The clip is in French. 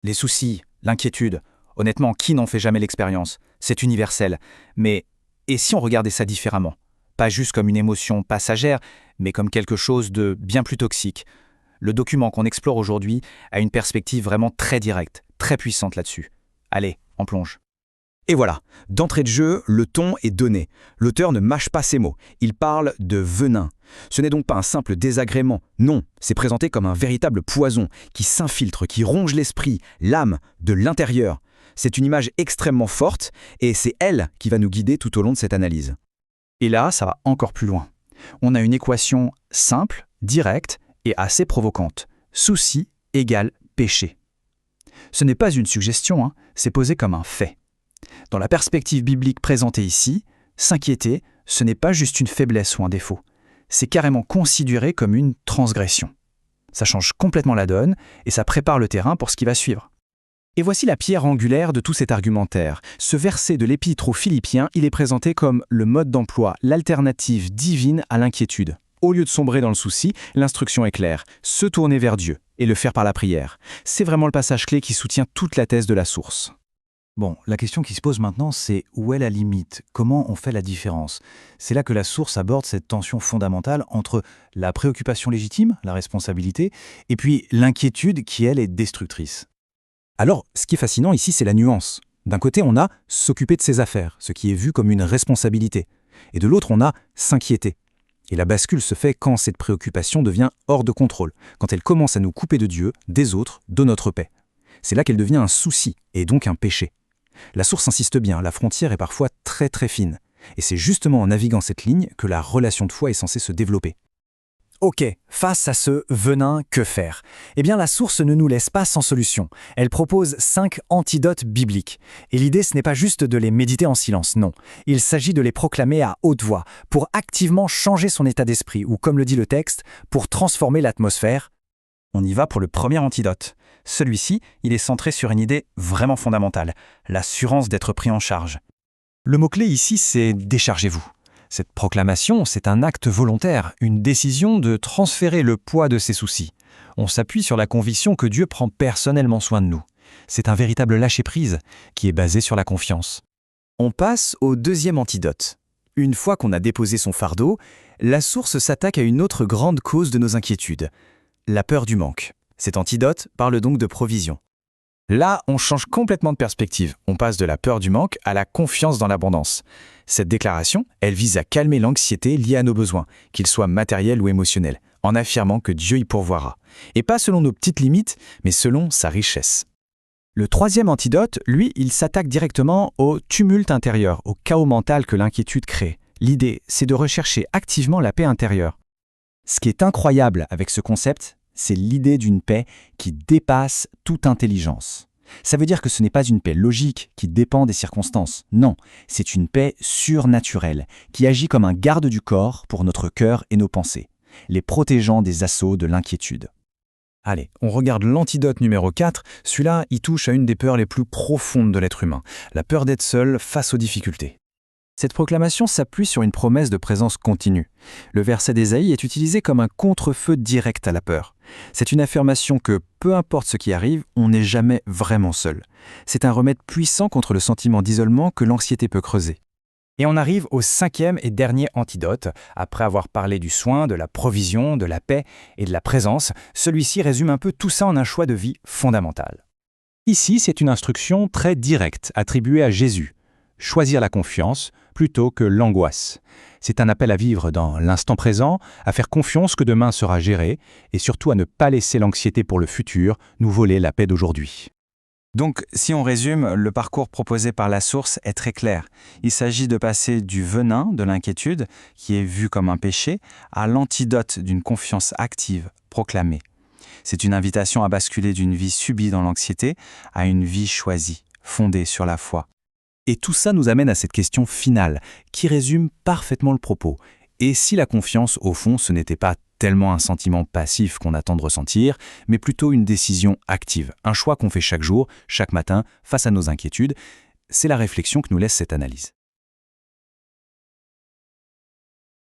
Les soucis, l'inquiétude, honnêtement, qui n'en fait jamais l'expérience? C'est universel. Mais et si on regardait ça différemment? Pas juste comme une émotion passagère, mais comme quelque chose de bien plus toxique. Le document qu'on explore aujourd'hui a une perspective vraiment très directe, très puissante là-dessus. Allez, on plonge. Et voilà, d'entrée de jeu, le ton est donné. L'auteur ne mâche pas ses mots, il parle de venin. Ce n'est donc pas un simple désagrément, non, c'est présenté comme un véritable poison qui s'infiltre, qui ronge l'esprit, l'âme, de l'intérieur. C'est une image extrêmement forte et c'est elle qui va nous guider tout au long de cette analyse. Et là, ça va encore plus loin. On a une équation simple, directe et assez provocante. Souci égale péché. Ce n'est pas une suggestion, c'est posé comme un fait. Dans la perspective biblique présentée ici, s'inquiéter, ce n'est pas juste une faiblesse ou un défaut. C'est carrément considéré comme une transgression. Ça change complètement la donne et ça prépare le terrain pour ce qui va suivre. Et voici la pierre angulaire de tout cet argumentaire. Ce verset de l'Épître aux Philippiens, il est présenté comme le mode d'emploi, l'alternative divine à l'inquiétude. Au lieu de sombrer dans le souci, l'instruction est claire, se tourner vers Dieu et le faire par la prière. C'est vraiment le passage clé qui soutient toute la thèse de la source. Bon, la question qui se pose maintenant, c'est où est la limite? Comment on fait la différence? C'est là que la source aborde cette tension fondamentale entre la préoccupation légitime, la responsabilité, et puis l'inquiétude qui, elle, est destructrice. Alors, ce qui est fascinant ici, c'est la nuance. D'un côté, on a s'occuper de ses affaires, ce qui est vu comme une responsabilité. Et de l'autre, on a s'inquiéter. Et la bascule se fait quand cette préoccupation devient hors de contrôle, quand elle commence à nous couper de Dieu, des autres, de notre paix. C'est là qu'elle devient un souci, et donc un péché. La source insiste bien, la frontière est parfois très très fine. Et c'est justement en naviguant cette ligne que la relation de foi est censée se développer. Ok, face à ce venin, que faire? Eh bien, la source ne nous laisse pas sans solution. Elle propose 5 antidotes bibliques. Et l'idée, ce n'est pas juste de les méditer en silence, non. Il s'agit de les proclamer à haute voix, pour activement changer son état d'esprit, ou comme le dit le texte, pour transformer l'atmosphère. On y va pour le premier antidote. Celui-ci, il est centré sur une idée vraiment fondamentale, l'assurance d'être pris en charge. Le mot-clé ici, c'est « déchargez-vous ». Cette proclamation, c'est un acte volontaire, une décision de transférer le poids de ses soucis. On s'appuie sur la conviction que Dieu prend personnellement soin de nous. C'est un véritable lâcher-prise qui est basé sur la confiance. On passe au deuxième antidote. Une fois qu'on a déposé son fardeau, la source s'attaque à une autre grande cause de nos inquiétudes, la peur du manque. Cet antidote parle donc de provision. Là, on change complètement de perspective. On passe de la peur du manque à la confiance dans l'abondance. Cette déclaration, elle vise à calmer l'anxiété liée à nos besoins, qu'ils soient matériels ou émotionnels, en affirmant que Dieu y pourvoira. Et pas selon nos petites limites, mais selon sa richesse. Le troisième antidote, lui, il s'attaque directement au tumulte intérieur, au chaos mental que l'inquiétude crée. L'idée, c'est de rechercher activement la paix intérieure. Ce qui est incroyable avec ce concept, c'est l'idée d'une paix qui dépasse toute intelligence. Ça veut dire que ce n'est pas une paix logique qui dépend des circonstances. Non, c'est une paix surnaturelle qui agit comme un garde du corps pour notre cœur et nos pensées, les protégeant des assauts de l'inquiétude. Allez, on regarde l'antidote numéro 4. Celui-là, il touche à une des peurs les plus profondes de l'être humain, la peur d'être seul face aux difficultés. Cette proclamation s'appuie sur une promesse de présence continue. Le verset d'Ésaïe est utilisé comme un contre-feu direct à la peur. C'est une affirmation que, peu importe ce qui arrive, on n'est jamais vraiment seul. C'est un remède puissant contre le sentiment d'isolement que l'anxiété peut creuser. Et on arrive au cinquième et dernier antidote. Après avoir parlé du soin, de la provision, de la paix et de la présence, celui-ci résume un peu tout ça en un choix de vie fondamental. Ici, c'est une instruction très directe attribuée à Jésus. Choisir la confiance plutôt que l'angoisse. C'est un appel à vivre dans l'instant présent, à faire confiance que demain sera géré et surtout à ne pas laisser l'anxiété pour le futur nous voler la paix d'aujourd'hui. Donc, si on résume, le parcours proposé par la source est très clair. Il s'agit de passer du venin de l'inquiétude, qui est vu comme un péché, à l'antidote d'une confiance active, proclamée. C'est une invitation à basculer d'une vie subie dans l'anxiété à une vie choisie, fondée sur la foi. Et tout ça nous amène à cette question finale, qui résume parfaitement le propos. Et si la confiance, au fond, ce n'était pas tellement un sentiment passif qu'on attend de ressentir, mais plutôt une décision active, un choix qu'on fait chaque jour, chaque matin, face à nos inquiétudes? C'est la réflexion que nous laisse cette analyse.